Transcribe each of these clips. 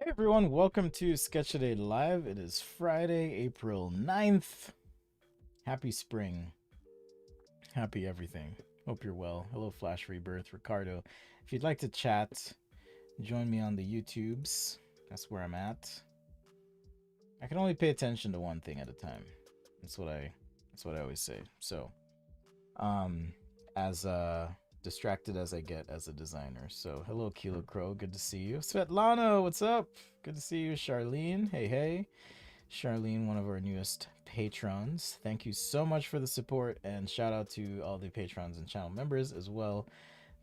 Hey everyone, welcome to Sketchaday Live. It is Friday, April 9th. Happy spring. Happy everything. Hope you're well. Hello, Flash Rebirth, Ricardo. If you'd like to chat, join me on the YouTubes. That's where I'm at. I can only pay attention to one thing at a time. That's what I always say. So, um, as distracted as I get as a designer. So, hello, Kilo Crow. Good to see you. Svetlana, what's up? Good to see you. Charlene, hey, hey. Charlene, one of our newest patrons. Thank you so much for the support, and shout out to all the patrons and channel members as well.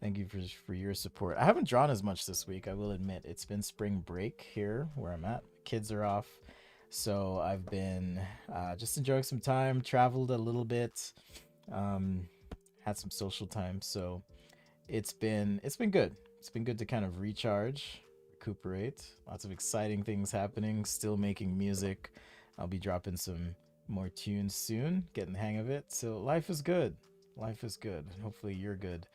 Thank you for your support. I haven't drawn as much this week, I will admit. It's been spring break here where I'm at. Kids are off. So I've been just enjoying some time, traveled a little bit, had some social time. So it's been good. It's been good to kind of recharge, recuperate. Lots of exciting things happening. Still making music. I'll be dropping some more tunes soon. Getting the hang of it. So life is good. Life is good. Hopefully you're good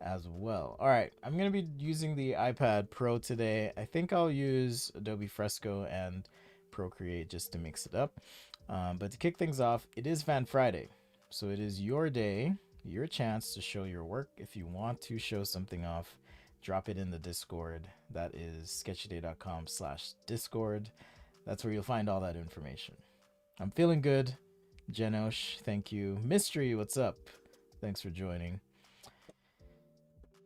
as well. All right, I'm gonna be using the iPad Pro today. I think I'll use Adobe Fresco and Procreate just to mix it up. But to kick things off, it is Fan Friday, so it is your day, your chance to show your work. If you want to show something off, drop it in the Discord. That is sketchaday.com/discord. That's where you'll find all that information. I'm feeling good. Jenosh, thank you. Mystery, what's up? Thanks for joining.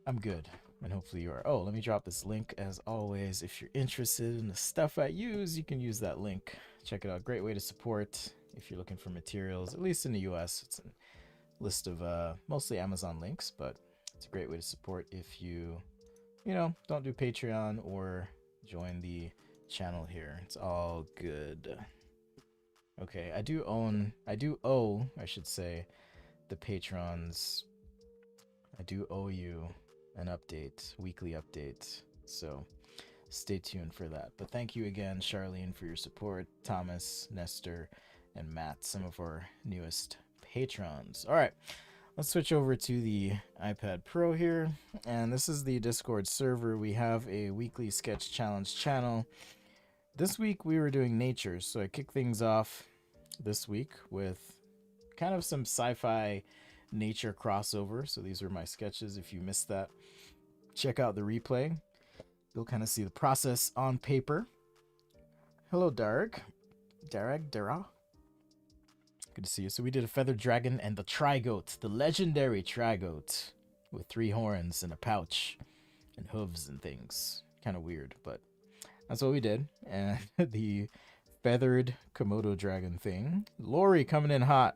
I'm good, and hopefully you are. Oh, let me drop this link as always. If you're interested in the stuff I use, you can use that link. Check it out. Great way to support if you're looking for materials, at least in the US. It's a list of mostly Amazon links, but it's a great way to support if you don't do Patreon or join the channel here. It's all good. Okay, I do owe, I should say, the patrons. I do owe you an update, weekly update. So stay tuned for that. But thank you again, Charlene, for your support. Thomas, Nestor, and Matt, some of our newest patrons. All right, let's switch over to the iPad Pro here. And this is the Discord server. We have a weekly sketch challenge channel. This week we were doing nature, so I kicked things off this week with kind of some sci-fi nature crossover. So these are my sketches. If you missed that, check out the replay. You'll kind of see the process on paper. Hello, Dark. Dara. Good to see you. So we did a feathered dragon and the trigoat, the legendary trigoat with 3 horns and a pouch and hooves and things. Kind of weird, but that's what we did. And the feathered Komodo dragon thing. Lori coming in hot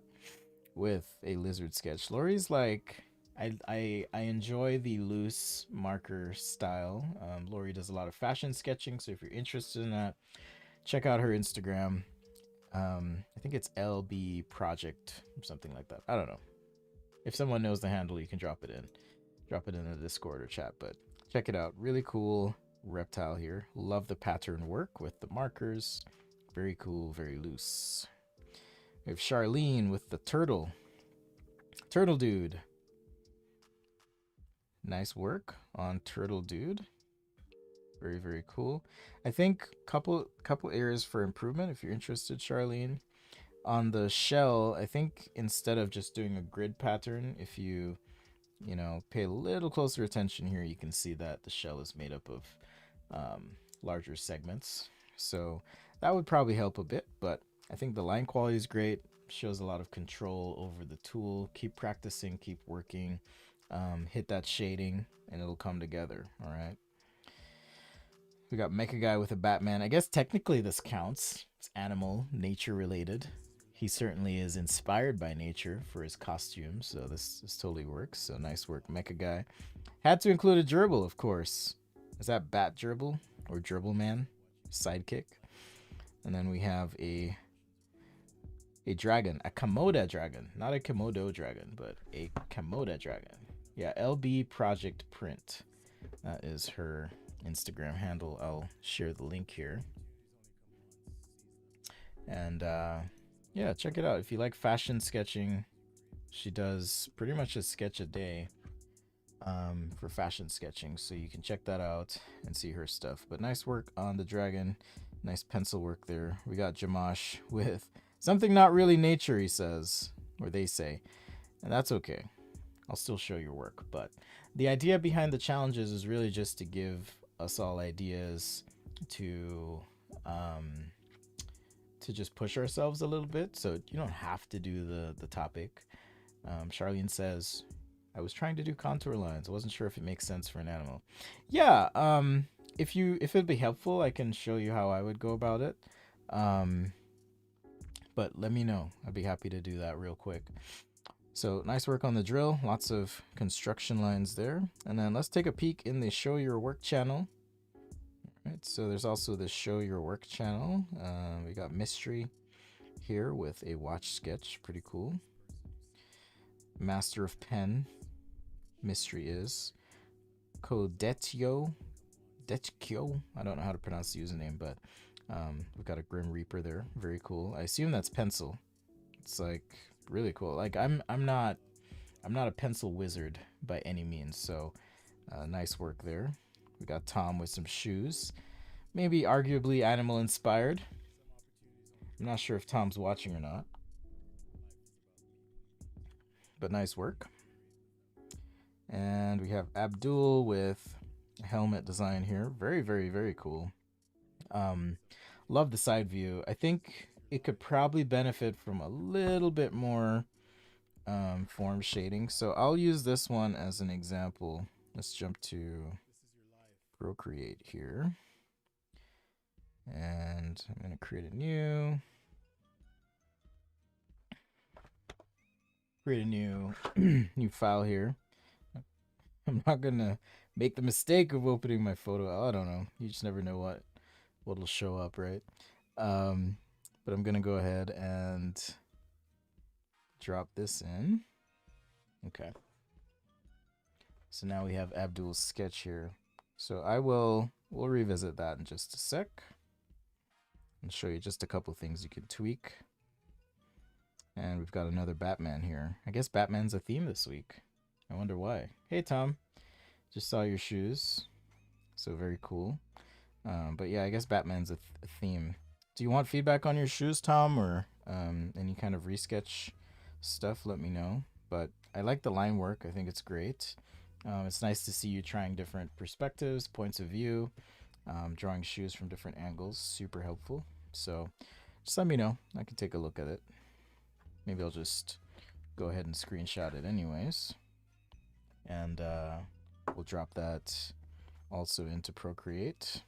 with a lizard sketch. Lori's like, I enjoy the loose marker style. Lori does a lot of fashion sketching, so if you're interested in that, check out her Instagram. I think it's LB Project or something like that. I don't know. If someone knows the handle, you can drop it in the Discord or chat. But check it out. Really cool reptile here. Love the pattern work with the markers. Very cool, very loose. We have Charlene with the turtle. Turtle Dude. Nice work on Turtle Dude. Very, very cool. I think couple areas for improvement if you're interested, Charlene. On the shell, I think instead of just doing a grid pattern, if you pay a little closer attention here, you can see that the shell is made up of larger segments. So that would probably help a bit, but I think the line quality is great. Shows a lot of control over the tool. Keep practicing, keep working. Hit that shading and it'll come together. All right. We got Mecha Guy with a Batman. I guess technically this counts. It's animal, nature related. He certainly is inspired by nature for his costume, so this totally works. So nice work, Mecha Guy. Had to include a gerbil, of course. Is that Bat Gerbil or Gerbil Man? Sidekick. And then we have a dragon, a Komodo dragon, not a Komodo dragon, but a Komodo dragon. Yeah, LB Project Print. That is her Instagram handle. I'll share the link here. And yeah, check it out. If you like fashion sketching, she does pretty much a sketch a day. for fashion sketching. So you can check that out and see her stuff. But nice work on the dragon. Nice pencil work there. We got Jamash with something not really nature, he says, or they say. And that's okay. I'll still show your work. But the idea behind the challenges is really just to give us all ideas to just push ourselves a little bit. So you don't have to do the topic. Charlene says, I was trying to do contour lines. I wasn't sure if it makes sense for an animal. Yeah, if it'd be helpful, I can show you how I would go about it. But let me know. I'd be happy to do that real quick. So nice work on the drill. Lots of construction lines there. And then let's take a peek in the show your work channel. All right, so there's also the show your work channel. We got mystery here with a watch sketch. Pretty cool. Master of pen. Mystery is Kodetyo. Detkyo. I don't know how to pronounce the username, but we've got a Grim Reaper there. Very cool. I assume that's pencil. It's like really cool. Like I'm not a pencil wizard by any means, so nice work there. We got Tom with some shoes, maybe arguably animal inspired. I'm not sure if Tom's watching or not, but nice work. And we have Abdul with a helmet design here. Very, very, very cool. Love the side view. I think it could probably benefit from a little bit more form shading. So I'll use this one as an example. Let's jump to Procreate here. And I'm going to create a new new file here. I'm not going to make the mistake of opening my photo. I don't know. You just never know what'll show up, right? But I'm going to go ahead and drop this in. Okay. So now we have Abdul's sketch here. So we'll revisit that in just a sec. I'll show you just a couple things you can tweak. And we've got another Batman here. I guess Batman's a theme this week. I wonder why. Hey, Tom. Just saw your shoes. So very cool. But yeah, I guess Batman's a theme. Do you want feedback on your shoes, Tom, or any kind of resketch stuff? Let me know. But I like the line work. I think it's great. It's nice to see you trying different perspectives, points of view, drawing shoes from different angles. Super helpful. So just let me know. I can take a look at it. Maybe I'll just go ahead and screenshot it anyways. And we'll drop that also into Procreate.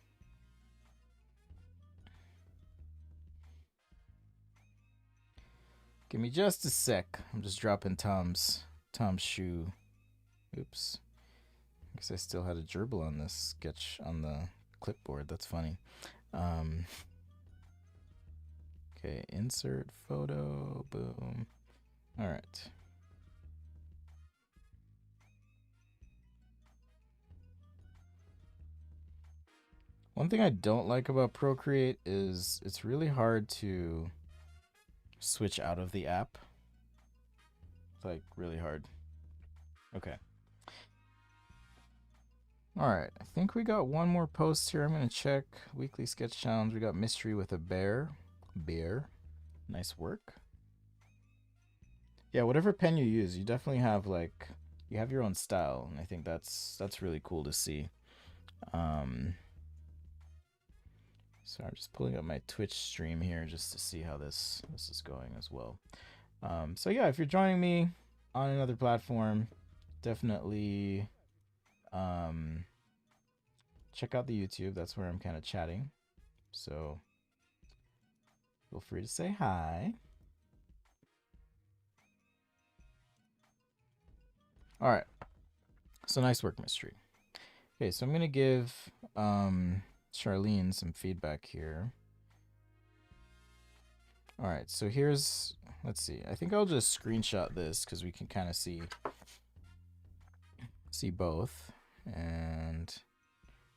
Give me just a sec. I'm just dropping Tom's shoe. Oops. I guess I still had a gerbil on this sketch on the clipboard. That's funny. Okay, insert photo. Boom. All right. One thing I don't like about Procreate is it's really hard to switch out of the app. It's like really hard. Okay. All right, I think we got one more post here. I'm gonna check weekly sketch challenge. We got mystery with a bear. Nice work. Yeah, whatever pen you use, you definitely have you have your own style, and I think that's really cool to see. So I'm just pulling up my Twitch stream here just to see how this is going as well. So yeah, if you're joining me on another platform, definitely check out the YouTube. That's where I'm kind of chatting. So feel free to say hi. All right. So nice work, mystery. Okay, so I'm gonna give Charlene some feedback here. All right, so let's see. I think I'll just screenshot this because we can kind of see both. And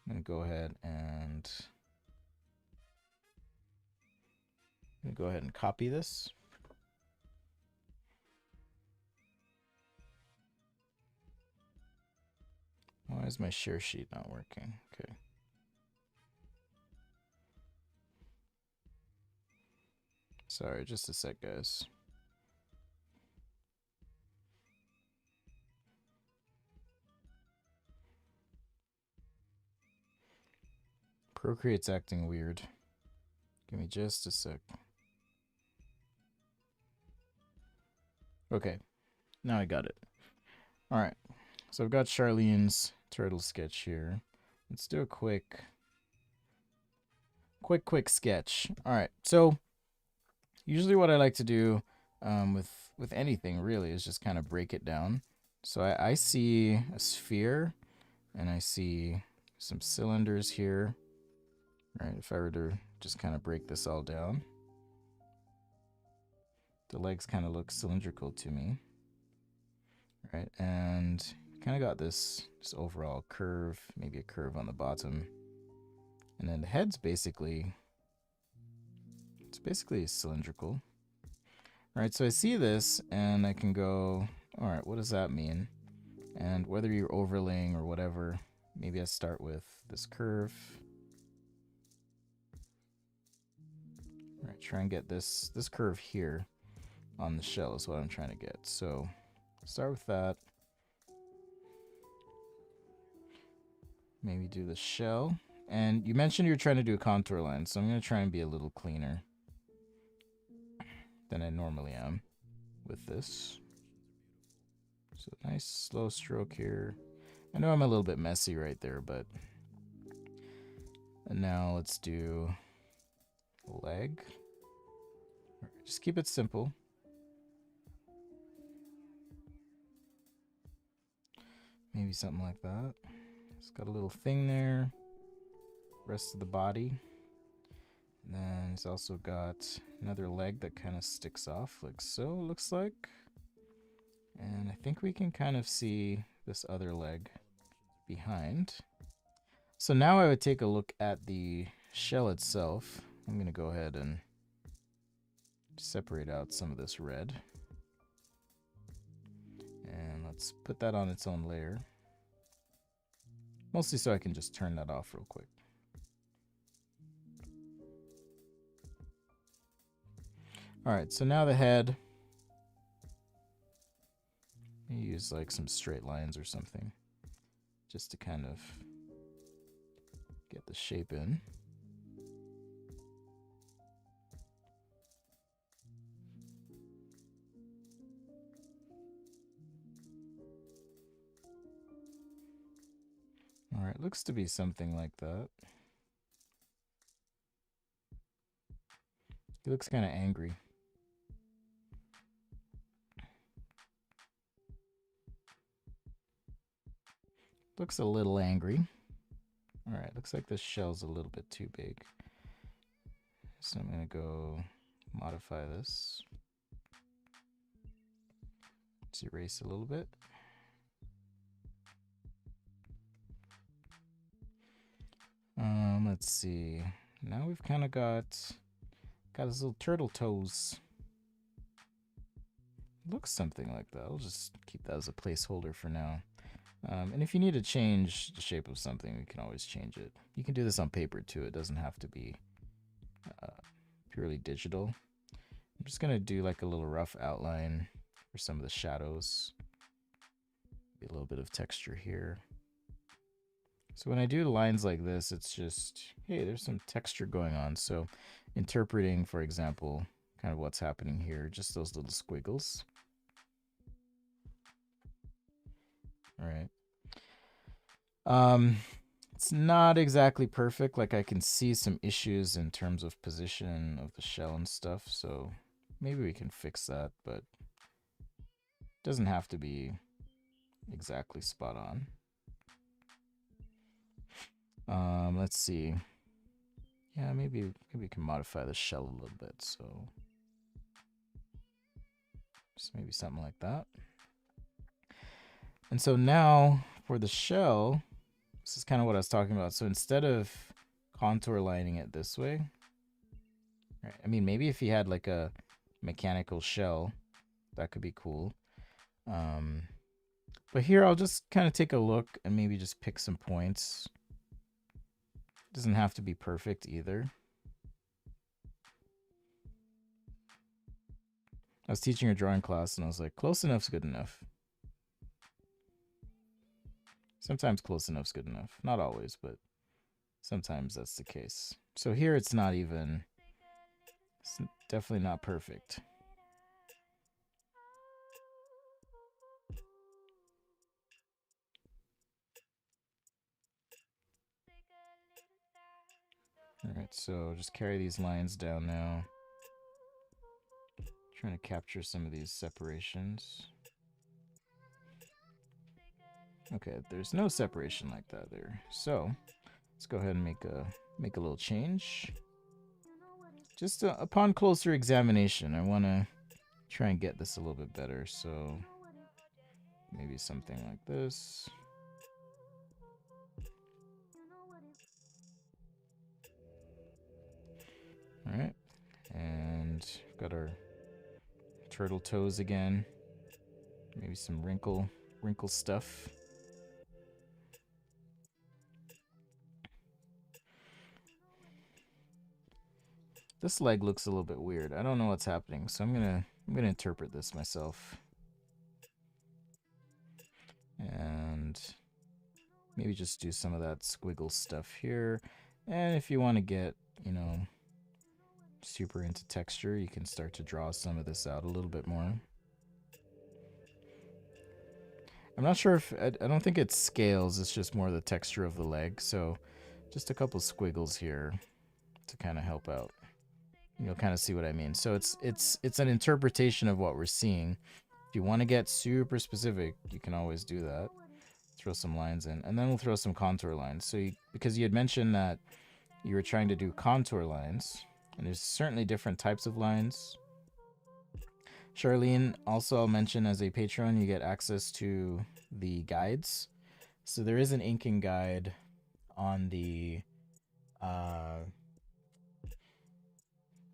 I'm gonna go ahead and copy this. Why is my share sheet not working? Okay. Sorry, just a sec, guys. Procreate's acting weird. Give me just a sec. Okay, now I got it. All right, so I've got Charlene's turtle sketch here. Let's do a quick sketch. All right, so usually what I like to do with anything really is just kind of break it down. So I see a sphere, and I see some cylinders here. Right, if I were to just kind of break this all down, the legs kind of look cylindrical to me. Right, and kind of got this overall curve, maybe a curve on the bottom, and then the head's basically cylindrical. All right, so I see this and I can go, all right, what does that mean? And whether you're overlaying or whatever, maybe I start with this curve. All right, try and get this curve here on the shell is what I'm trying to get. So start with that. Maybe do the shell. And you mentioned you're trying to do a contour line, so I'm going to try and be a little cleaner than I normally am with this. So nice slow stroke here. I know I'm a little bit messy right there, but... And now let's do a leg. Just keep it simple. Maybe something like that. It's got a little thing there. Rest of the body. And then it's also got another leg that kind of sticks off like so, looks like. And I think we can kind of see this other leg behind. So now I would take a look at the shell itself. I'm going to go ahead and separate out some of this red. And let's put that on its own layer. Mostly so I can just turn that off real quick. Alright, so now the head. Use like some straight lines or something. Just to kind of get the shape in. Alright, looks to be something like that. He looks kind of angry. Looks a little angry. Alright, looks like this shell's a little bit too big. So I'm going to go modify this. Let's erase a little bit. Let's see. Now we've kind of got his little turtle toes. Looks something like that. I'll just keep that as a placeholder for now. And if you need to change the shape of something, we can always change it. You can do this on paper too. It doesn't have to be purely digital. I'm just going to do like a little rough outline for some of the shadows. A little bit of texture here. So when I do lines like this, it's just, hey, there's some texture going on. So interpreting, for example, kind of what's happening here, just those little squiggles. All right. It's not exactly perfect. Like I can see some issues in terms of position of the shell and stuff. So maybe we can fix that, but it doesn't have to be exactly spot on. Let's see. Yeah, maybe we can modify the shell a little bit. So just maybe something like that. And so now for the shell, this is kind of what I was talking about. So instead of contour lining it this way, right, I mean, maybe if you had like a mechanical shell, that could be cool. But here I'll just kind of take a look and maybe just pick some points. Doesn't have to be perfect either. I was teaching a drawing class and I was like, close enough's good enough. Sometimes close enough's good enough. Not always, but sometimes that's the case. So here it's not even, it's definitely not perfect. All right, so just carry these lines down now. Trying to capture some of these separations. Okay, there's no separation like that there. So let's go ahead and make a little change. Just upon closer examination, I want to try and get this a little bit better. So maybe something like this. All right, and got our turtle toes again. Maybe some wrinkle stuff. This leg looks a little bit weird. I don't know what's happening, so I'm gonna interpret this myself. And maybe just do some of that squiggle stuff here. And if you want to get, you know, super into texture, you can start to draw some of this out a little bit more. I'm not sure if, I don't think it scales, it's just more the texture of the leg. So just a couple squiggles here to kind of help out. You'll kind of see what I mean. So it's an interpretation of what we're seeing. If you want to get super specific, you can always do that. Throw some lines in, and then we'll throw some contour lines. So because you had mentioned that you were trying to do contour lines, and there's certainly different types of lines. Charlene, also I'll mention as a patron, you get access to the guides. So there is an inking guide on the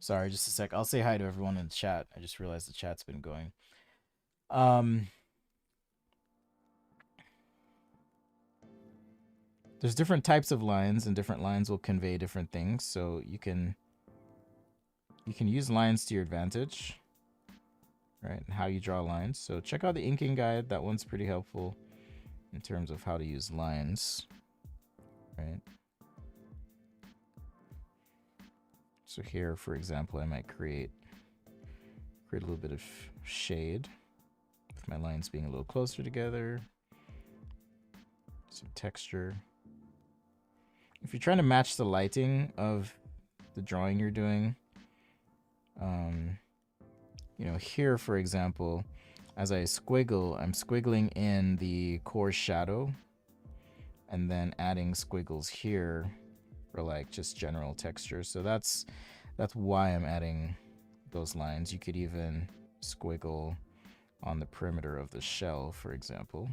sorry, just a sec. I'll say hi to everyone in the chat. I just realized the chat's been going. There's different types of lines, and different lines will convey different things. So you can use lines to your advantage, right? And how you draw lines. So check out the inking guide. That one's pretty helpful in terms of how to use lines, right? So here, for example, I might create a little bit of shade with my lines being a little closer together. Some texture. If you're trying to match the lighting of the drawing you're doing, you know, here, for example, as I squiggle, I'm squiggling in the core shadow and then adding squiggles here for like just general texture. So that's why I'm adding those lines. You could even squiggle on the perimeter of the shell, for example,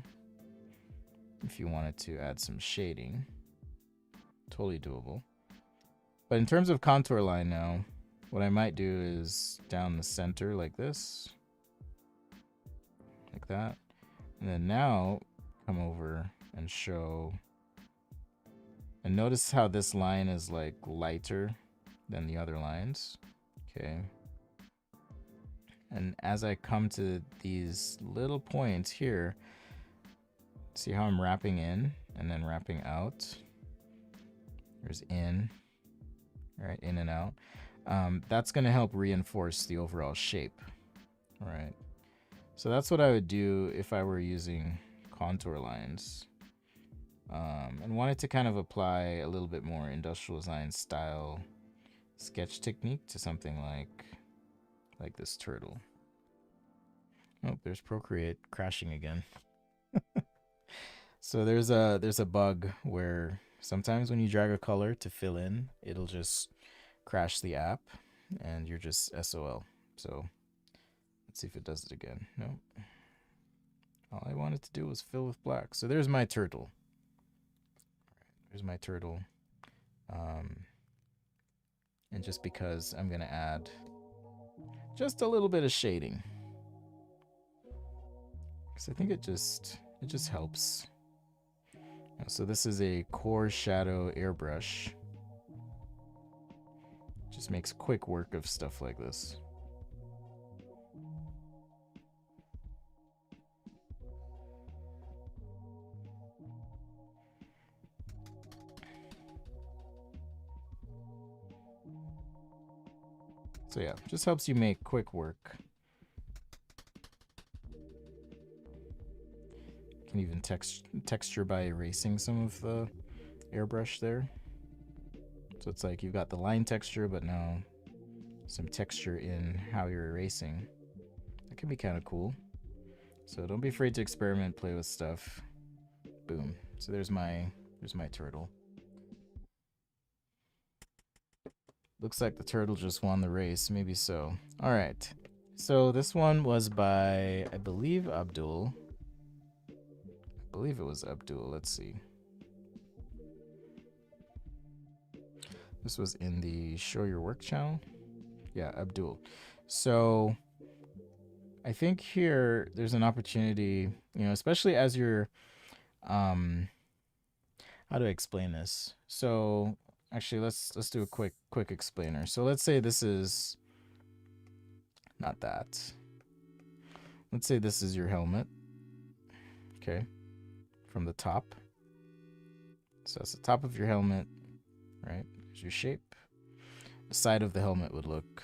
if you wanted to add some shading. Totally doable. But in terms of contour line now, what I might do is down the center like this, like that, and then now come over and show, and notice how this line is like lighter than the other lines. Okay, and as I come to these little points here, see how I'm wrapping in and then wrapping out. There's in, right, in and out. That's going to help reinforce the overall shape. All right. So that's what I would do if I were using contour lines. And wanted to kind of apply a little bit more industrial design style sketch technique to something like this turtle. Oh, there's Procreate crashing again. So there's a bug where sometimes when you drag a color to fill in, it'll just crash the app and you're just SOL. So let's see if it does it again. Nope. All I wanted to do was fill with black. So there's my turtle. There's my turtle. And just because I'm going to add just a little bit of shading. Because I think it just It just helps. So this is a core shadow airbrush. Just makes quick work of stuff like this. So yeah, just helps you make quick work. You can even texture by erasing some of the airbrush there. So it's like you've got the line texture, but now some texture in how you're erasing. That can be kind of cool. So don't be afraid to experiment, play with stuff. Boom. So there's my turtle. Looks like the turtle just won the race. Maybe so. All right. So this one was by, I believe, Abdul. I believe it was Abdul. Let's see. This was in the Show Your Work channel. Yeah, Abdul. So I think here there's an opportunity, you know, especially as you're, how do I explain this? So actually, let's do a quick explainer. So let's say this is not that. Let's say this is your helmet. Okay, from the top. So that's the top of your helmet, right? Here's your shape. The side of the helmet would look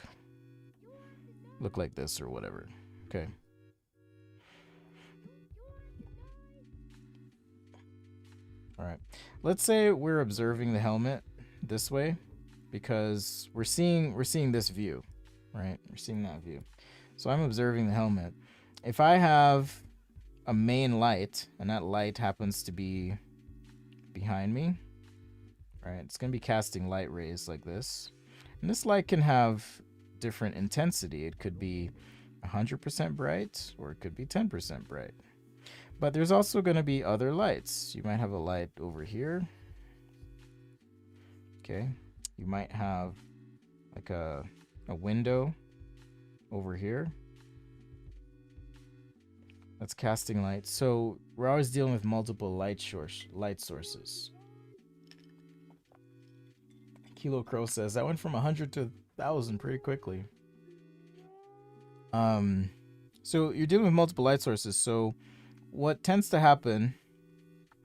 like this or whatever. Okay. All right. Let's say we're observing the helmet this way because we're seeing this view, right? We're seeing that view. So I'm observing the helmet. If I have a main light and that light happens to be behind me, right? It's going to be casting light rays like this. And this light can have different intensity. It could be 100% bright or it could be 10% bright. But there's also going to be other lights. You might have a light over here. Okay. You might have like a window over here that's casting light. So we're always dealing with multiple light sources. Kilo Crow says that went from 100 to 1,000 pretty quickly. So you're dealing with multiple light sources. So what tends to happen,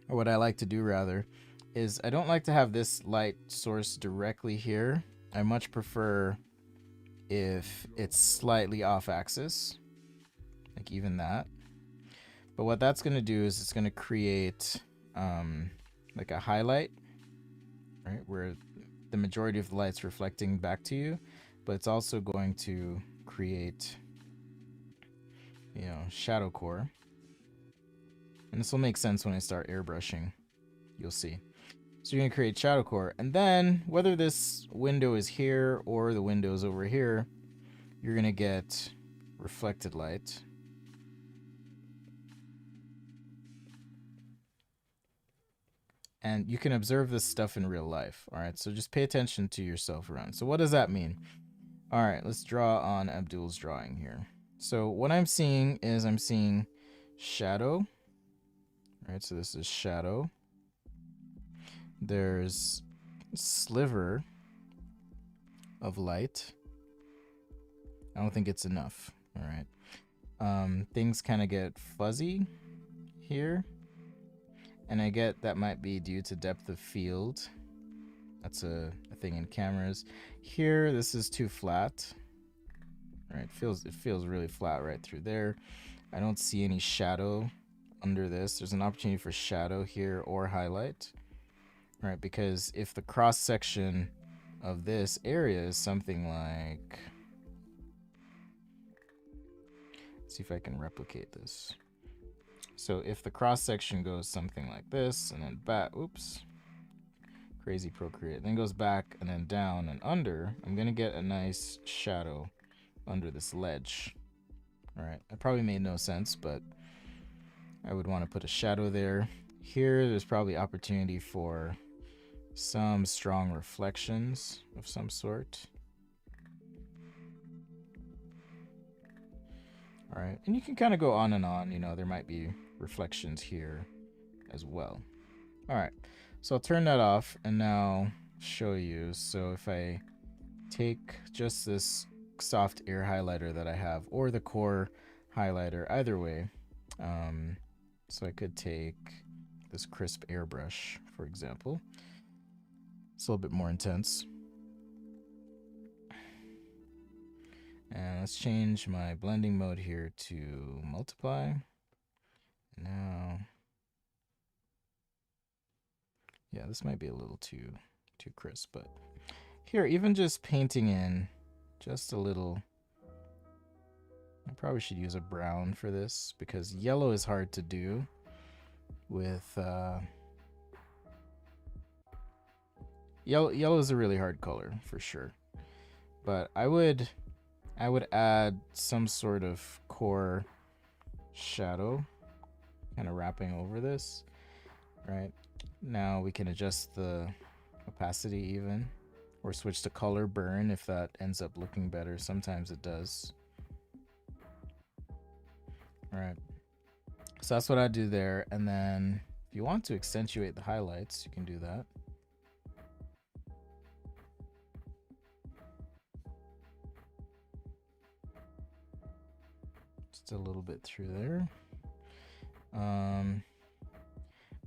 or what I like to do rather, is I don't like to have this light source directly here. I much prefer if it's slightly off axis, like even that. But what that's going to do is it's going to create like a highlight, right, where the majority of the light's reflecting back to you, but it's also going to create, you know, shadow core. And this will make sense when I start airbrushing. You'll see. So you're going to create shadow core. And then whether this window is here or the window is over here, you're going to get reflected light. And you can observe this stuff in real life. All right, so just pay attention to yourself around. So what does that mean? All right, let's draw on Abdul's drawing here. So what I'm seeing is I'm seeing shadow. All right, so this is shadow. There's a sliver of light. I don't think it's enough. All right. Things kind of get fuzzy here. And I get that might be due to depth of field. That's a thing in cameras. Here, this is too flat. All right, it feels really flat right through there. I don't see any shadow under this. There's an opportunity for shadow here or highlight. All right, because if the cross section of this area is something like, let's see if I can replicate this. So if the cross section goes something like this and then back, oops, crazy Procreate, then goes back and then down and under, I'm gonna get a nice shadow under this ledge. All right, that probably made no sense, but I would want to put a shadow there. Here, there's probably opportunity for some strong reflections of some sort. All right, and you can kind of go on and on. You know, there might be reflections here as well. All right, so I'll turn that off and now show you. So if I take just this soft air highlighter that I have, or the core highlighter, either way. So I could take this crisp airbrush, for example. It's a little bit more intense. And let's change my blending mode here to multiply. Now, yeah, this might be a little too crisp, but here, even just painting in just a little, I probably should use a brown for this because yellow is hard to do with, yellow is a really hard color for sure. But I would add some sort of core shadow kind of wrapping over this, right? Now we can adjust the opacity even, or switch to color burn if that ends up looking better. Sometimes it does. All right, so that's what I do there. And then if you want to accentuate the highlights, you can do that. Just a little bit through there.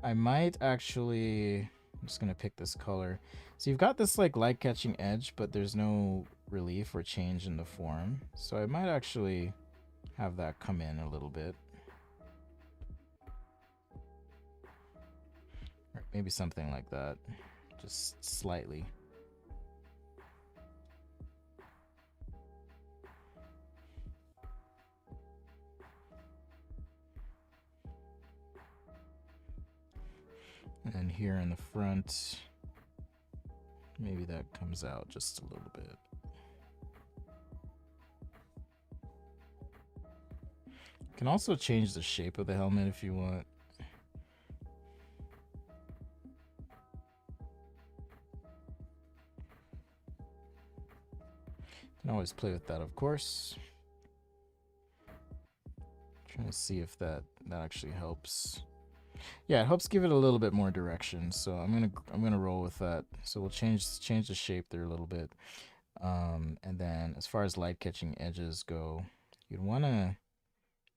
I might actually, I'm just gonna pick this color. So you've got this like light catching edge, but there's no relief or change in the form. So I might actually have that come in a little bit. Or maybe something like that, just slightly. And then here in the front, maybe that comes out just a little bit. You can also change the shape of the helmet if you want. You can always play with that, of course. Trying to see if that actually helps. Yeah, it helps give it a little bit more direction. So I'm gonna roll with that. So we'll change the shape there a little bit. And then as far as light catching edges go, you'd want to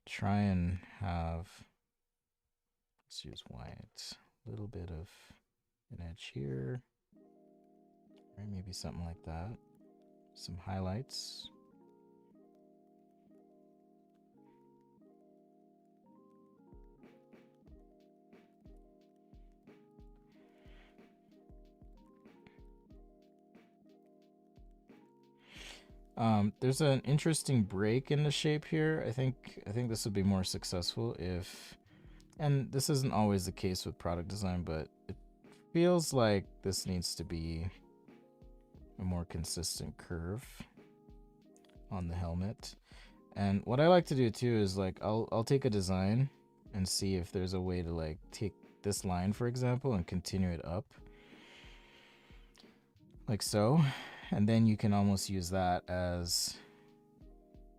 try and have, let's use white, a little bit of an edge here, right? Maybe something like that. Some highlights. There's an interesting break in the shape here. I think this would be more successful if, and this isn't always the case with product design, but it feels like this needs to be a more consistent curve on the helmet. And what I like to do too is like I'll take a design and see if there's a way to like take this line, for example, and continue it up like so. And then you can almost use that as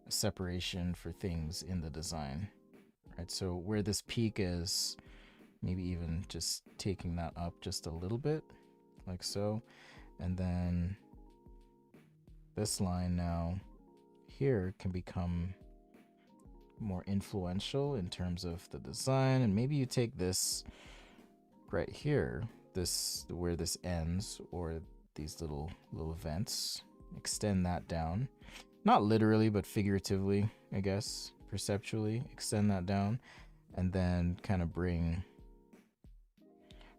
a separation for things in the design, right? So where this peak is, maybe even just taking that up just a little bit, like so. And then this line now here can become more influential in terms of the design. And maybe you take this right here, this where this ends, or these little vents, extend that down, not literally but figuratively, I guess, perceptually extend that down, and then kind of bring,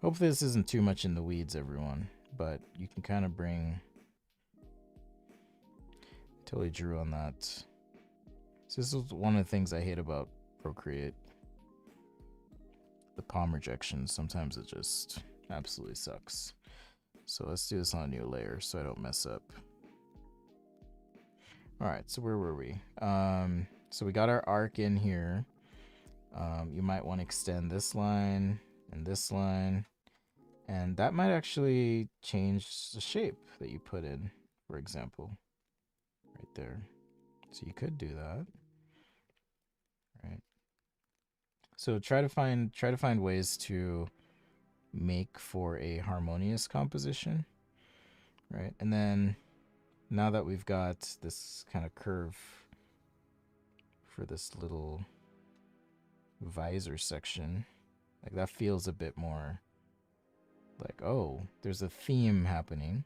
hopefully this isn't too much in the weeds, everyone, but you can kind of bring, totally drew on that. So this is one of the things I hate about Procreate, the palm rejection. Sometimes it just absolutely sucks. So let's do this on a new layer so I don't mess up. All right, so where were we? So we got our arc in here. You might want to extend this line and this line, and that might actually change the shape that you put in, for example, right there. So you could do that, right? So try to find ways to make for a harmonious composition, right? And then now that we've got this kind of curve for this little visor section, like that feels a bit more like, oh, there's a theme happening.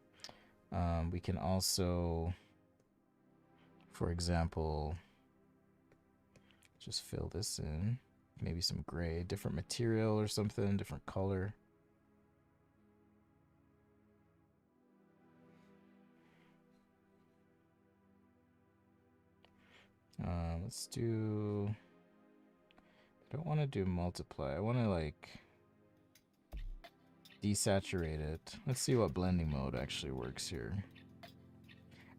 We can also, for example, just fill this in, maybe some gray, different material or something, different color. Let's do, I don't want to do multiply. I want to like desaturate it. Let's see what blending mode actually works here.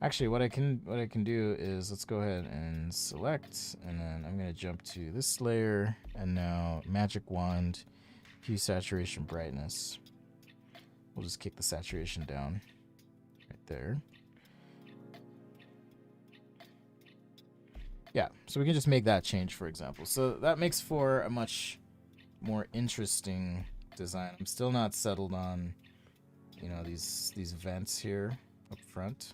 Actually, what I can do is let's go ahead and select, and then I'm gonna jump to this layer, and now magic wand, hue, saturation, brightness. We'll just kick the saturation down right there. Yeah, so we can just make that change, for example. So that makes for a much more interesting design. I'm still not settled on, you know, these vents here up front.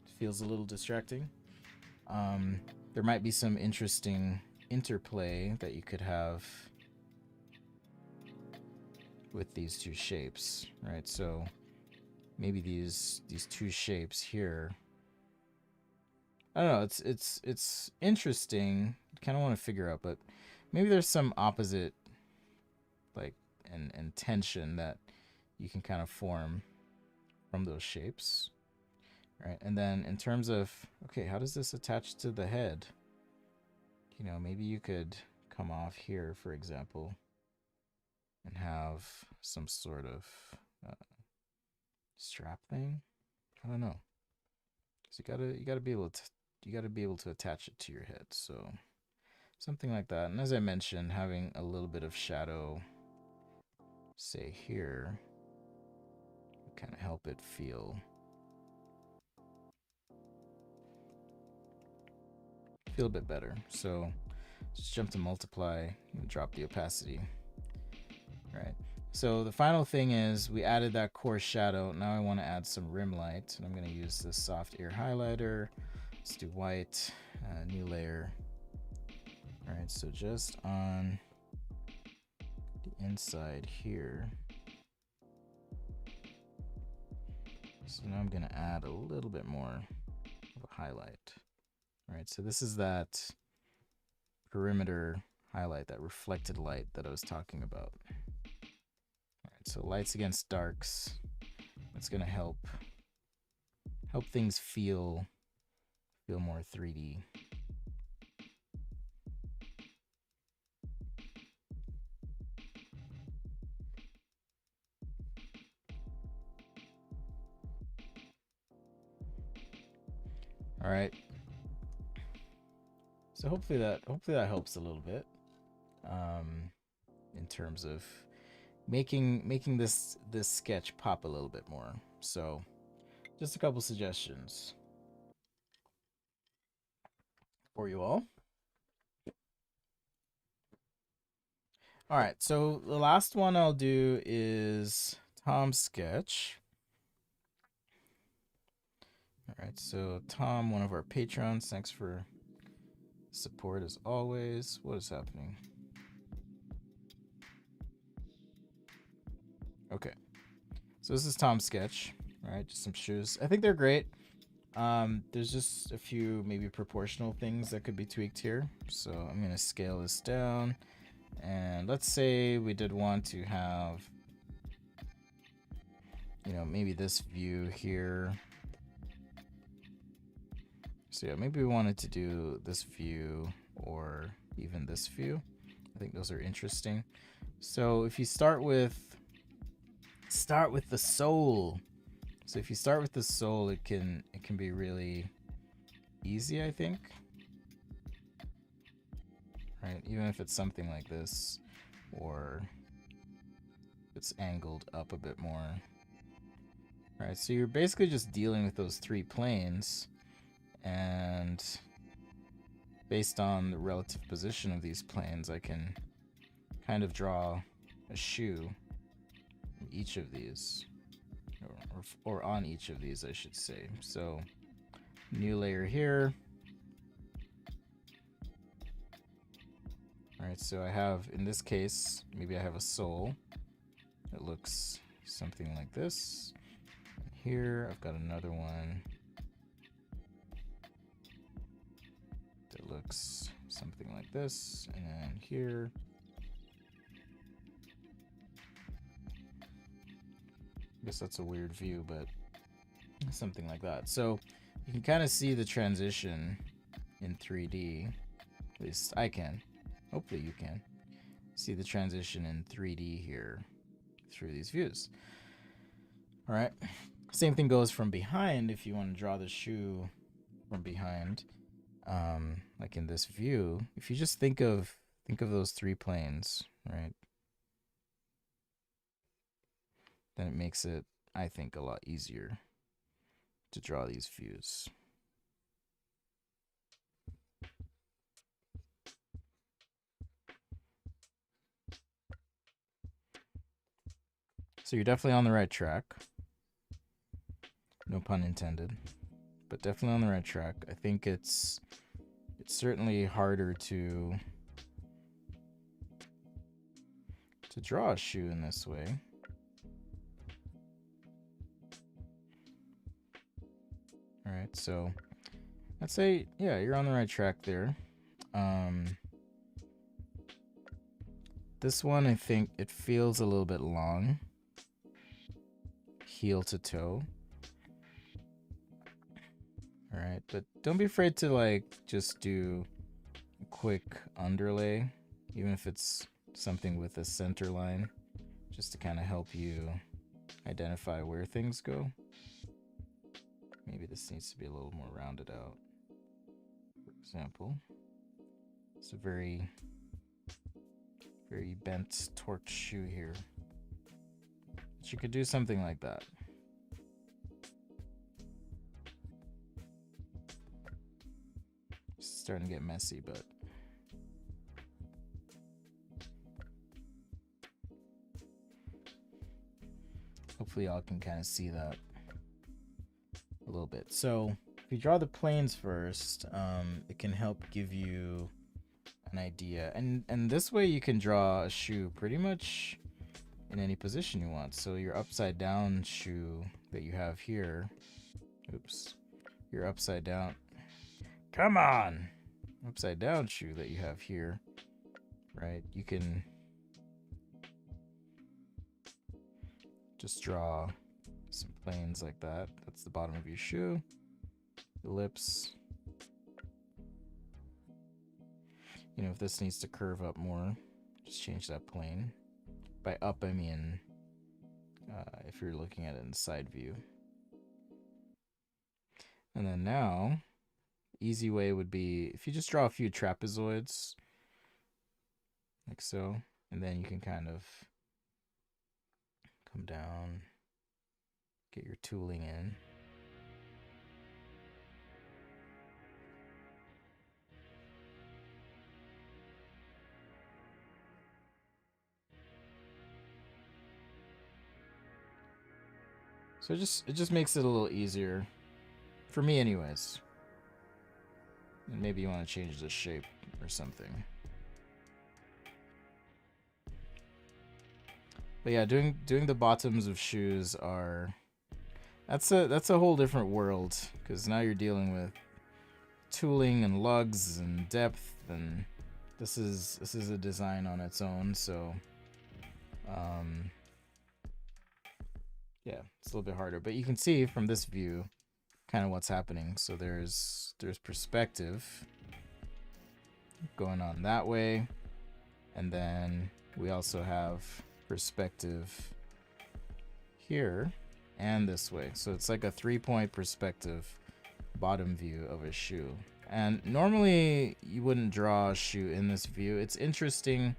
It feels a little distracting. There might be some interesting interplay that you could have with these two shapes, right? So maybe these two shapes here. I don't know. It's interesting. Kind of want to figure out, but maybe there's some opposite, like, and tension that you can kind of form from those shapes, right? And then in terms of, okay, how does this attach to the head? You know, maybe you could come off here, for example, and have some sort of strap thing. I don't know. So you gotta be able to attach it to your head. So something like that. And as I mentioned, having a little bit of shadow, say here, kind of help it feel a bit better. So just jump to multiply and drop the opacity. Right. So the final thing is we added that coarse shadow. Now I want to add some rim light, and I'm going to use this soft ear highlighter. Let's do white, new layer. All right, so just on the inside here. So now I'm going to add a little bit more of a highlight. All right, so this is that perimeter highlight, that reflected light that I was talking about. All right, so lights against darks. That's going to help things feel more 3D. All right. So hopefully that helps a little bit, in terms of making this sketch pop a little bit more. So just a couple suggestions for you all. All right, so the last one I'll do is Tom's sketch. All right, so Tom, one of our patrons, thanks for support as always. What is happening? Okay, so this is Tom's sketch, right? Just some shoes. I think they're great. There's just a few maybe proportional things that could be tweaked here. So I'm gonna scale this down, and let's say we did want to have, you know, maybe this view here. So yeah, maybe we wanted to do this view or even this view. I think those are interesting. So if you start with the soul. So if you start with the soul, it can be really easy, I think. Right? Even if it's something like this, or it's angled up a bit more. All right, so you're basically just dealing with those three planes, and based on the relative position of these planes, I can kind of draw a shoe in each of these, or on each of these, I should say. So new layer here. All right, so I have, in this case, maybe I have a sole that looks something like this. Here, I've got another one that looks something like this. And then here, I guess that's a weird view, but something like that. So you can kind of see the transition in 3D. At least I can. Hopefully you can see the transition in 3D here through these views. All right. Same thing goes from behind. If you want to draw the shoe from behind, like in this view, if you just think of those three planes, right? Then it makes it, I think, a lot easier to draw these views. So you're definitely on the right track. No pun intended. But definitely on the right track. I think it's certainly harder to draw a shoe in this way. All right, so I'd say, yeah, you're on the right track there. This one, I think it feels a little bit long, heel to toe. All right, but don't be afraid to like just do a quick underlay, even if it's something with a center line, just to kind of help you identify where things go. Maybe this needs to be a little more rounded out. For example, it's a very bent, torqued shoe here. But you could do something like that. It's starting to get messy, but hopefully y'all can kind of see that a little bit. So if you draw the planes first, it can help give you an idea, and this way you can draw a shoe pretty much in any position you want. So your upside down shoe that you have here, oops, your upside down, come on, upside down shoe that you have here, right? You can just draw some planes like that. That's the bottom of your shoe, the lips. You know, if this needs to curve up more, just change that plane. By up, I mean if you're looking at it in the side view. And then now, easy way would be if you just draw a few trapezoids, like so, and then you can kind of come down, get your tooling in. So it just makes it a little easier, for me anyways. And maybe you want to change the shape or something. But yeah, doing the bottoms of shoes are, that's a whole different world, because now you're dealing with tooling and lugs and depth, and this is a design on its own. So yeah, it's a little bit harder, but you can see from this view kind of what's happening. So there's perspective going on that way, and then we also have perspective here and this way. So it's like a 3-point perspective bottom view of a shoe. And normally you wouldn't draw a shoe in this view. It's interesting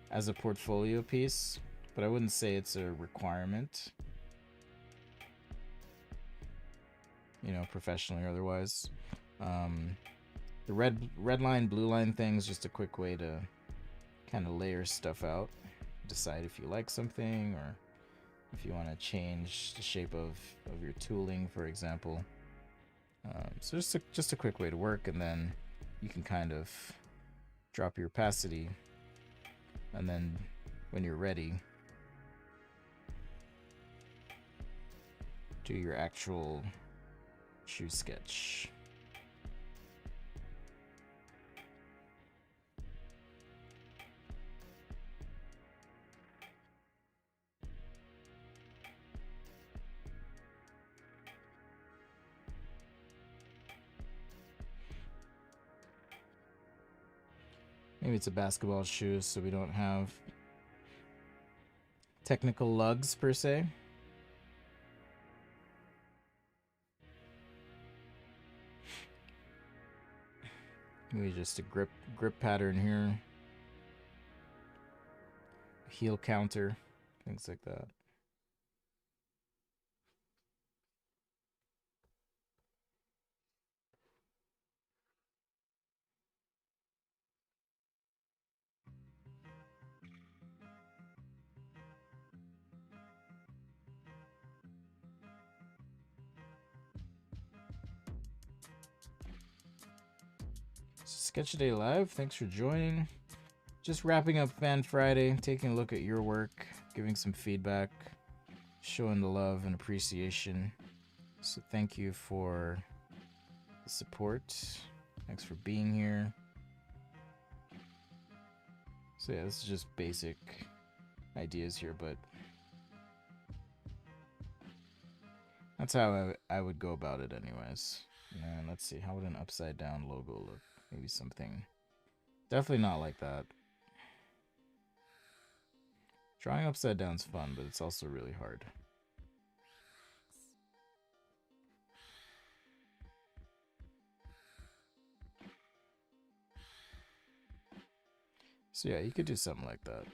as a portfolio piece, but I wouldn't say it's a requirement, you know, professionally or otherwise. The red line, blue line thing is just a quick way to kind of layer stuff out, decide if you like something or if you want to change the shape of your tooling, for example. So just a quick way to work, and then you can kind of drop your opacity, and then when you're ready, do your actual shoe sketch. Maybe it's a basketball shoe, so we don't have technical lugs per se. Maybe just a grip pattern here. Heel counter, things like that. Sketch Day Live, thanks for joining. Just wrapping up Fan Friday, taking a look at your work, giving some feedback, showing the love and appreciation. So thank you for the support. Thanks for being here. So yeah, this is just basic ideas here, but that's how I would go about it anyways. And let's see, how would an upside down logo look? Maybe something definitely not like that. Drawing upside down is fun, but it's also really hard. So yeah, you could do something like that.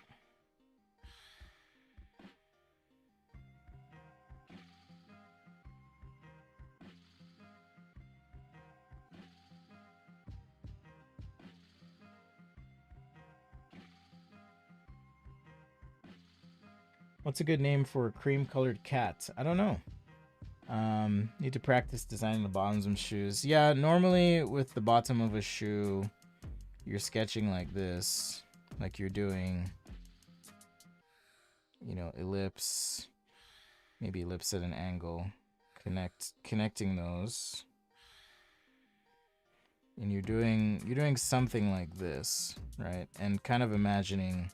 What's a good name for a cream-colored cat? I don't know. Need to practice designing the bottoms of shoes. Yeah, normally with the bottom of a shoe, you're sketching like this, like you're doing, you know, ellipse, maybe ellipse at an angle, connecting those, and you're doing something like this, right? And kind of imagining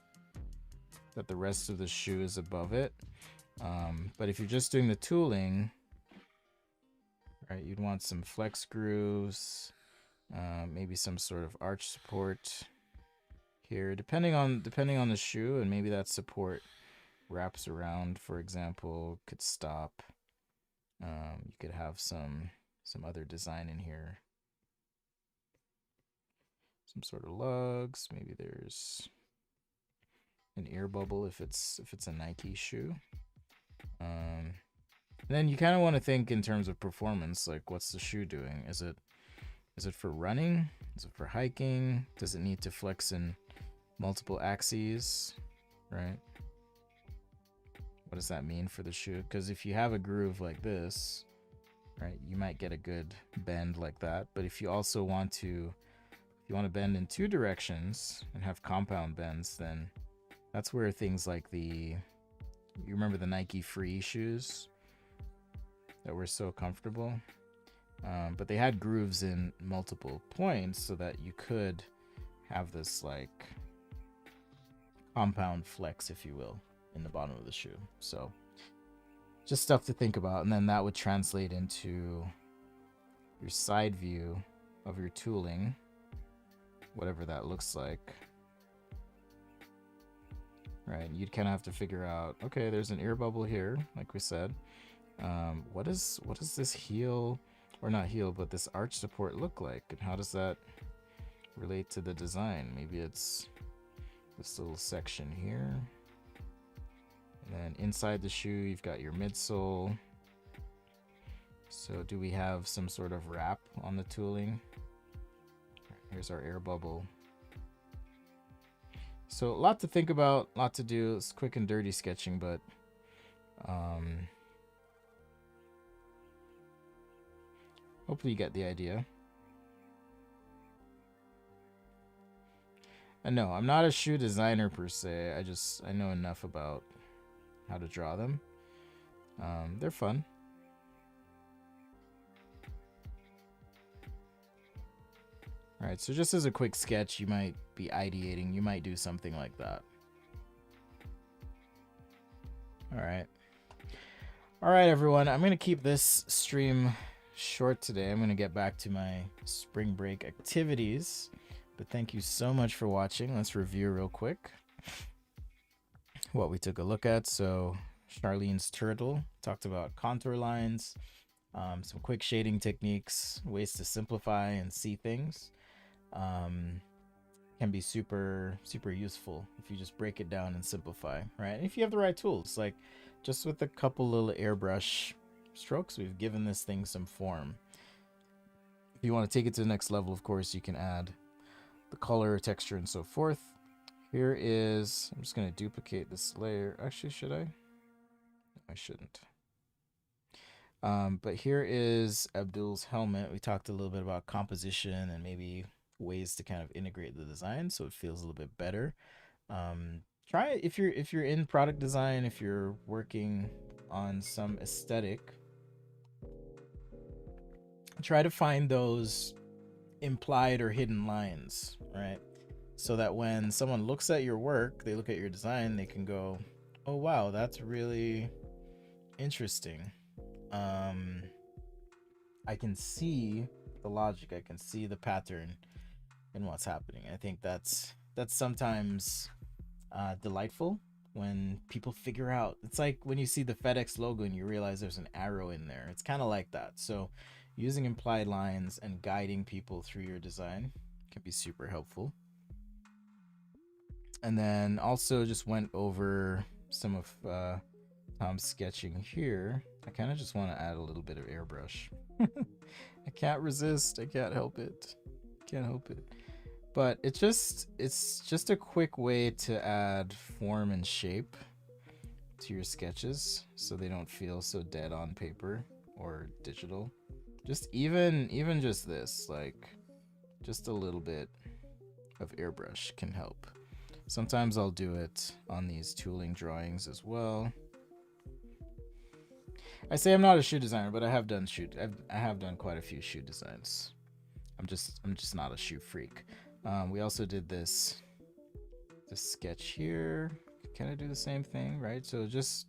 that the rest of the shoe is above it. But if you're just doing the tooling, right, you'd want some flex grooves, maybe some sort of arch support here, depending on the shoe, and maybe that support wraps around, for example, could stop. You could have some other design in here, some sort of lugs. Maybe there's an ear bubble if it's a Nike shoe. Then you kind of want to think in terms of performance, like what's the shoe doing? Is it for running? Is it for hiking? Does it need to flex in multiple axes, right? What does that mean for the shoe? Because if you have a groove like this, right, you might get a good bend like that. But if you also want to, bend in two directions and have compound bends, then that's where things like you remember the Nike Free shoes that were so comfortable? But they had grooves in multiple points so that you could have this like compound flex, if you will, in the bottom of the shoe. So just stuff to think about, and then that would translate into your side view of your tooling, whatever that looks like, right? You'd kind of have to figure out, okay, there's an ear bubble here, like we said. What does this heel, or not heel, but this arch support look like, and how does that relate to the design? Maybe it's this little section here, and then inside the shoe you've got your midsole. So do we have some sort of wrap on the tooling? Here's our air bubble. So a lot to think about, a lot to do. It's quick and dirty sketching, but hopefully you get the idea. And no, I'm not a shoe designer per se. I know enough about how to draw them. They're fun. All right, so just as a quick sketch, you might be ideating. You might do something like that. All right. All right, everyone. I'm going to keep this stream short today. I'm going to get back to my spring break activities. But thank you so much for watching. Let's review real quick what we took a look at. So Charlene's turtle talked about contour lines, some quick shading techniques, ways to simplify and see things. Can be super useful if you just break it down and simplify, right? And if you have the right tools, like just with a couple little airbrush strokes, we've given this thing some form. If you want to take it to the next level, of course, you can add the color, texture, and so forth. Here is, I'm just going to duplicate this layer. Actually, should I? I shouldn't. But here is Abdul's helmet. We talked a little bit about composition and maybe ways to kind of integrate the design so it feels a little bit better. Try it if you're in product design, if you're working on some aesthetic. Try to find those implied or hidden lines, right? So that when someone looks at your work, they look at your design, they can go, "Oh wow, that's really interesting. I can see the logic, I can see the pattern in what's happening." I think that's sometimes delightful when people figure out. It's like when you see the FedEx logo and you realize there's an arrow in there. It's kind of like that. So using implied lines and guiding people through your design can be super helpful. And then also just went over some of Tom's sketching here. I kind of just want to add a little bit of airbrush. I can't resist. I can't help it. Can't help it. But it's just a quick way to add form and shape to your sketches so they don't feel so dead on paper or digital. Just even just this, like just a little bit of airbrush can help. Sometimes I'll do it on these tooling drawings as well. I say I'm not a shoe designer, but I have done quite a few shoe designs. I'm just not a shoe freak. We also did this sketch here. Can I do the same thing, right? So just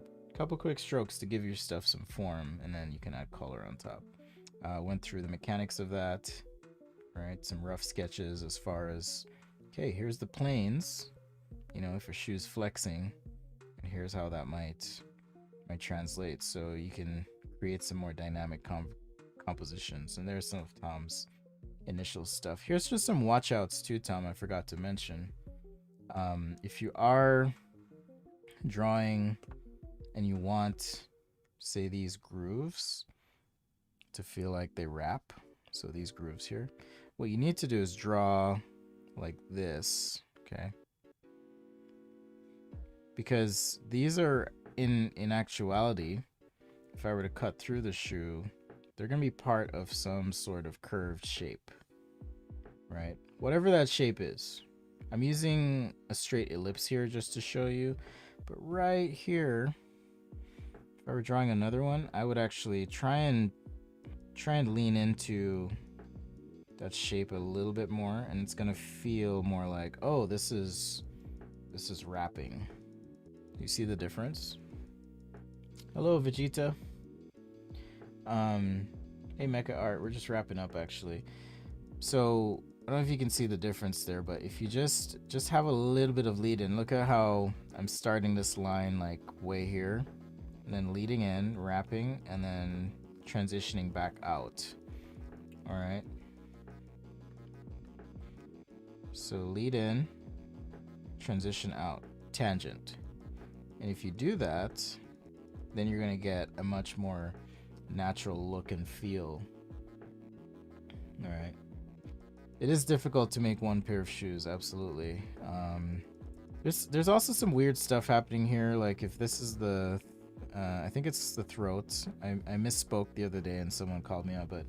a couple quick strokes to give your stuff some form, and then you can add color on top. Went through the mechanics of that, right? Some rough sketches as far as, okay, here's the planes, you know, if your shoe's flexing, and here's how that might translate, so you can create some more dynamic compositions. And there's some of Tom's initial stuff. Here's just some watch outs too, Tom, I forgot to mention. If you are drawing and you want, say, these grooves to feel like they wrap, so these grooves here, what you need to do is draw like this, okay? Because these are in actuality, if I were to cut through the shoe, they're gonna be part of some sort of curved shape, right? Whatever that shape is. I'm using a straight ellipse here just to show you, but right here, if I were drawing another one, I would actually try and lean into that shape a little bit more, and it's gonna feel more like, oh, this is wrapping. You see the difference? Hello, Vegeta. Hey, Mecha Art. We're just wrapping up, actually. So I don't know if you can see the difference there, but if you just have a little bit of lead in, look at how I'm starting this line like way here, and then leading in, wrapping, and then transitioning back out. All right. So lead in, transition out, tangent. And if you do that, then you're gonna get a much more natural look and feel. All right. It is difficult to make one pair of shoes, absolutely. There's also some weird stuff happening here. Like if this is the, I think it's the throat. I misspoke the other day and someone called me out, but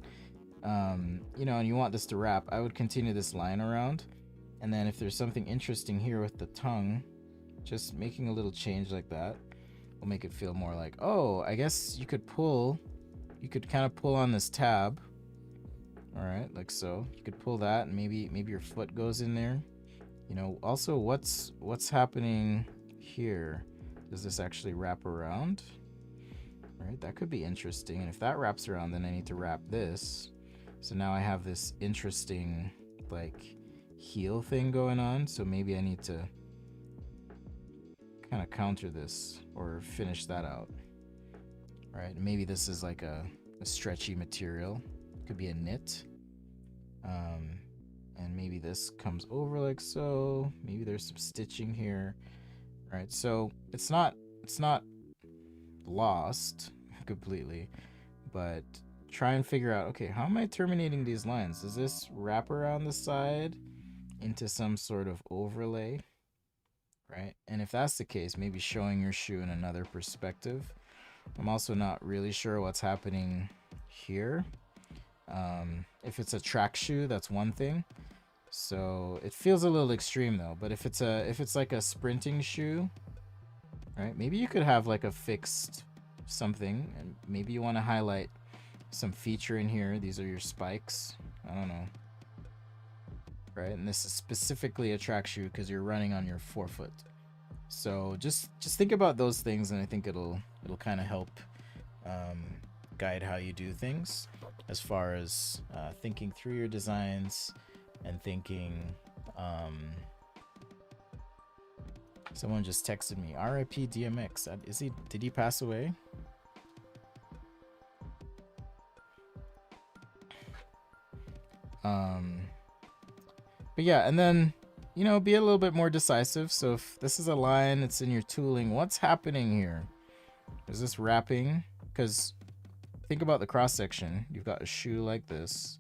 you know, and you want this to wrap, I would continue this line around, and then if there's something interesting here with the tongue, just making a little change like that will make it feel more like, oh, I guess you could kind of pull on this tab. All right, like so. You could pull that, and maybe your foot goes in there. You know, also what's happening here? Does this actually wrap around? All right, that could be interesting. And if that wraps around, then I need to wrap this. So now I have this interesting like heel thing going on. So maybe I need to kind of counter this or finish that out. All right, maybe this is like a stretchy material. Could be a knit. And maybe this comes over like so. Maybe there's some stitching here. All right, so it's not lost completely, but try and figure out, okay, how am I terminating these lines? Does this wrap around the side into some sort of overlay? Right? And if that's the case, maybe showing your shoe in another perspective. I'm also not really sure what's happening here. If it's a track shoe, that's one thing. So it feels a little extreme though. But if it's like a sprinting shoe, right? Maybe you could have like a fixed something, and maybe you want to highlight some feature in here. These are your spikes. I don't know. Right? And this is specifically a track shoe because you're running on your forefoot. So just think about those things, and I think it'll kind of help guide how you do things as far as thinking through your designs and thinking. Someone just texted me, RIP DMX. Did he pass away? But yeah, and then, you know, be a little bit more decisive. So if this is a line, it's in your tooling, what's happening here? Is this wrapping? Because think about the cross section. You've got a shoe like this,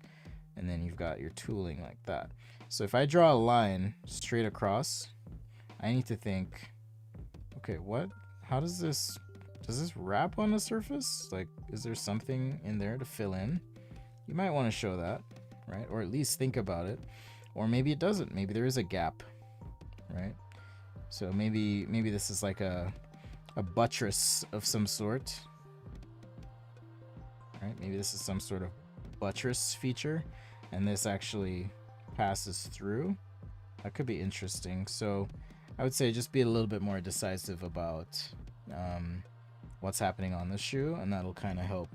and then you've got your tooling like that. So if I draw a line straight across, I need to think, okay, how does this wrap on the surface? Like, is there something in there to fill in? You might want to show that, right? Or at least think about it. Or maybe it doesn't. Maybe there is a gap, right? So maybe this is like a buttress of some sort, right? Maybe this is some sort of buttress feature, and this actually passes through. That could be interesting. So I would say just be a little bit more decisive about what's happening on the shoe, and that'll kind of help.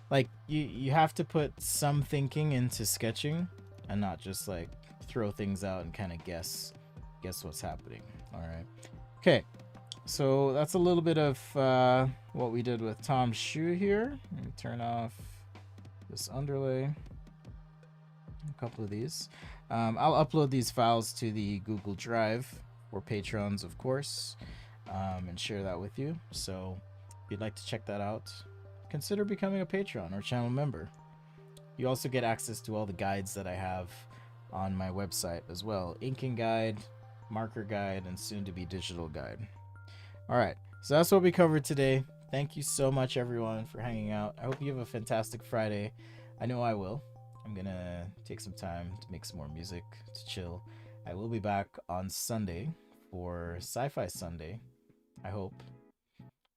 Like you have to put some thinking into sketching, and not just like throw things out and kind of guess what's happening. All right. Okay. So that's a little bit of what we did with Tom's shoe here. Let me turn off this underlay. A couple of these. I'll upload these files to the Google Drive for patrons, of course, and share that with you. So if you'd like to check that out, consider becoming a patron or channel member. You also get access to all the guides that I have on my website as well. Inking guide, marker guide, and soon to be digital guide. All right, so that's what we covered today. Thank you so much, everyone, for hanging out. I hope you have a fantastic Friday. I know I will. I'm gonna take some time to make some more music, to chill. I will be back on Sunday for Sci-Fi Sunday, I hope.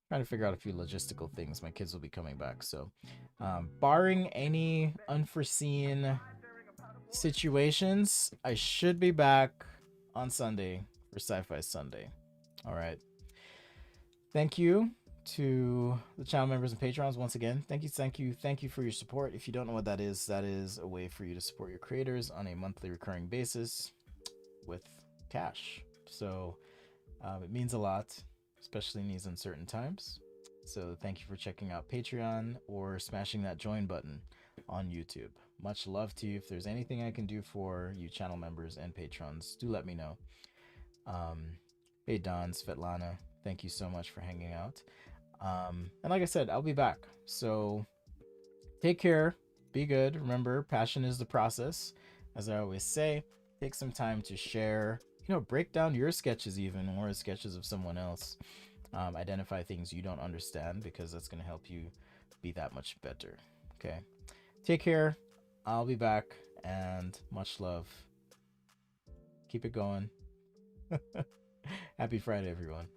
Trying to figure out a few logistical things. My kids will be coming back, so barring any unforeseen situations, I should be back on Sunday for Sci-Fi Sunday. All right. Thank you to the channel members and patrons once again. Thank you for your support. If you don't know what that is a way for you to support your creators on a monthly recurring basis with cash. So it means a lot, especially in these uncertain times. So thank you for checking out Patreon or smashing that join button on YouTube. Much love to you. If there's anything I can do for you channel members and patrons, do let me know. Hey Don, Svetlana, thank you so much for hanging out. And like I said, I'll be back. So take care, be good. Remember, passion is the process. As I always say, take some time to share, break down your sketches even, or sketches of someone else. Identify things you don't understand, because that's going to help you be that much better. Okay. Take care. I'll be back, and much love. Keep it going. Happy Friday, everyone.